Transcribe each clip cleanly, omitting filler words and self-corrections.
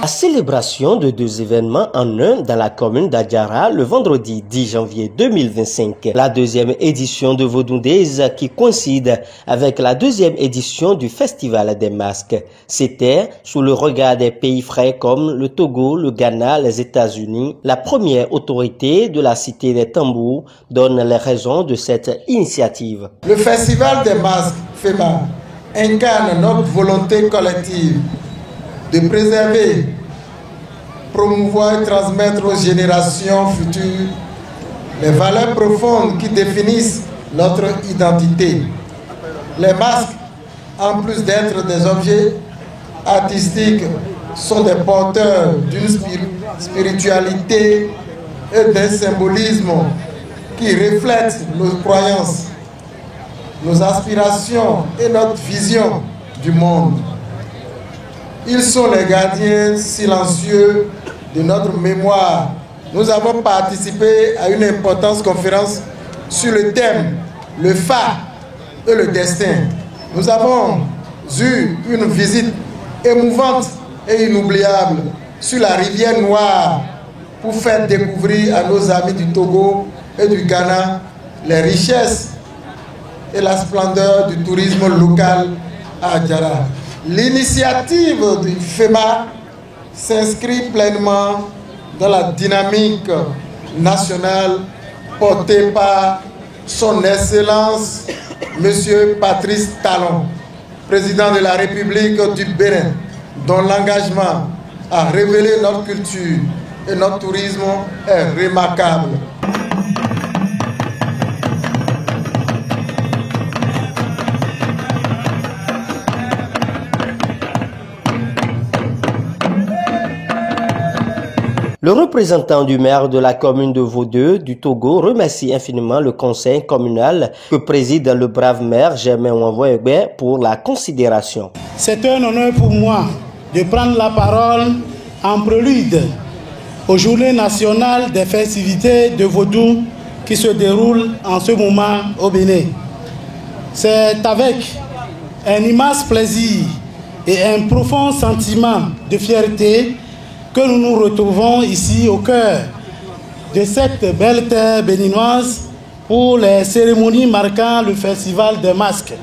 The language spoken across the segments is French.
La célébration de deux événements en un dans la commune d'Adjara le vendredi 10 janvier 2025. La deuxième édition de Vodou Days qui coïncide avec la deuxième édition du Festival des Masques. C'était sous le regard des pays frères comme le Togo, le Ghana, les États-Unis. La première autorité de la cité des Tambours donne les raisons de cette initiative. Le Festival des Masques, FEMA, incarne notre volonté collective de préserver, promouvoir et transmettre aux générations futures les valeurs profondes qui définissent notre identité. Les masques, en plus d'être des objets artistiques, sont des porteurs d'une spiritualité et d'un symbolisme qui reflètent nos croyances, nos aspirations et notre vision du monde. Ils sont les gardiens silencieux de notre mémoire. Nous avons participé à une importante conférence sur le thème « Le phare et le destin ». Nous avons eu une visite émouvante et inoubliable sur la rivière Noire pour faire découvrir à nos amis du Togo et du Ghana les richesses et la splendeur du tourisme local à Adjara. L'initiative du FEMA s'inscrit pleinement dans la dynamique nationale portée par son Excellence M. Patrice Talon, président de la République du Bénin, dont l'engagement à révéler notre culture et notre tourisme est remarquable. Le représentant du maire de la commune de Vaudeux du Togo remercie infiniment le conseil communal que préside le brave maire Germain Ouanvoyegbe pour la considération. C'est un honneur pour moi de prendre la parole en prélude aux Journées nationales des festivités de Vaudou qui se déroulent en ce moment au Bénin. C'est avec un immense plaisir et un profond sentiment de fierté que nous nous retrouvons ici au cœur de cette belle terre béninoise pour les cérémonies marquant le Festival des Masques.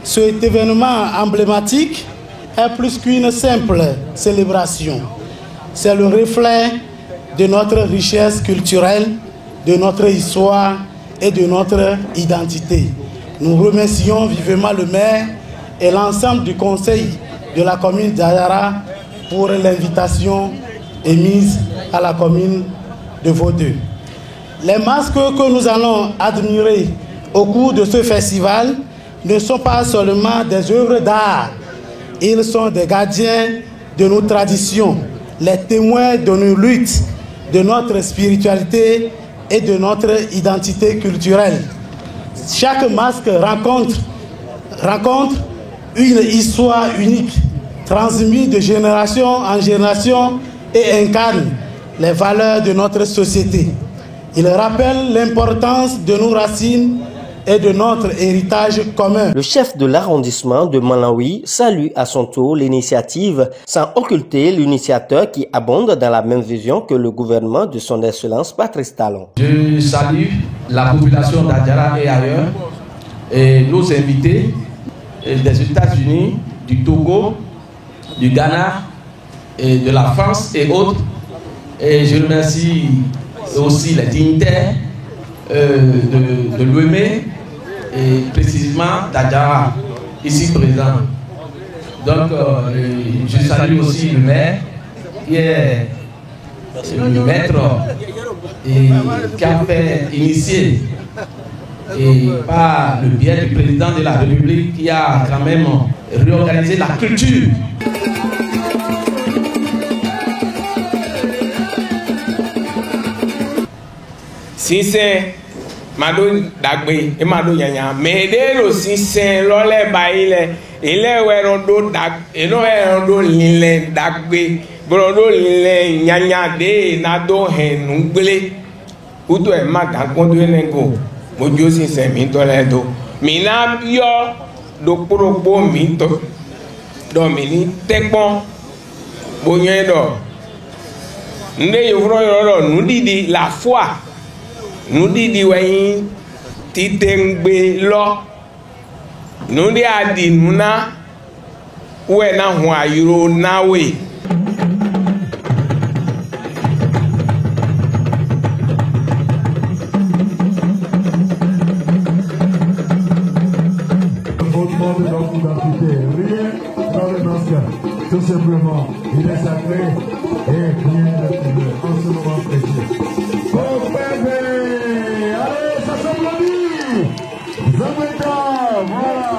Cet événement emblématique est plus qu'une simple célébration. C'est le reflet de notre richesse culturelle, de notre histoire et de notre identité. Nous remercions vivement le maire et l'ensemble du conseil de la commune d'Adjara pour l'invitation émise à la commune de Vaudeux. Les masques que nous allons admirer au cours de ce festival ne sont pas seulement des œuvres d'art, ils sont des gardiens de nos traditions, les témoins de nos luttes, de notre spiritualité et de notre identité culturelle. Chaque masque raconte une histoire unique, transmis de génération en génération et incarne les valeurs de notre société. Il rappelle l'importance de nos racines et de notre héritage commun. Le chef de l'arrondissement de Malawi salue à son tour l'initiative sans occulter l'initiateur qui abonde dans la même vision que le gouvernement de son Excellence Patrice Talon. Je salue la population d'Adjara et ailleurs et nos invités des États-Unis, du Togo, du Ghana et de la France et autres. Et je remercie aussi les dignitaires de l'OME et précisément d'Adjara, ici présent. Donc je salue aussi le maire qui est le maître et qui a fait initier et par le biais du président de la République qui a quand même réorganisé la culture. Sincère, mado dagbe, et mado yanya, mais dès le sincère, l'olé baile, il est werondo dag, et non werondo lile dagbe, brodo lile nyanya de nado hen ungle, uto e mata kondo enego, mojo sincère minto ledo, mina yo do porobo minto, domini tekbon, bonyedo nde yovro yoro nudidi la foi nudidi wayin titengbe lo nudi adi nuna we na hu ayiro nawe. Tout simplement, il est sacré et rien en ce moment précis. Oh bébé, allez, ça s'applaudit. Zameta, voilà,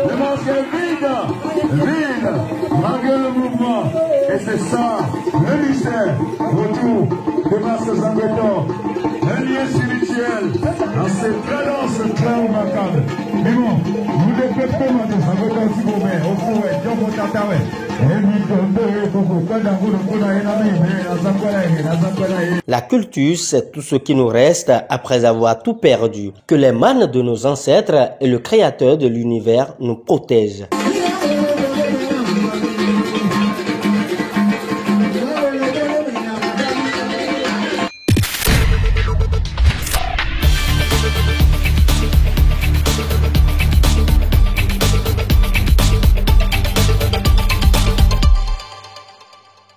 le masque est vide, malgré le mouvement. Et c'est ça, le mystère, autour de masque Zameta, un lien spirituel, dans cette très dense, très remarquable. Mais bon, vous devez pas demander, ça veut dire si vous voulez, au fond, Dieu vous t'attendez. La culture, c'est tout ce qui nous reste après avoir tout perdu. Que les manes de nos ancêtres et le Créateur de l'univers nous protègent.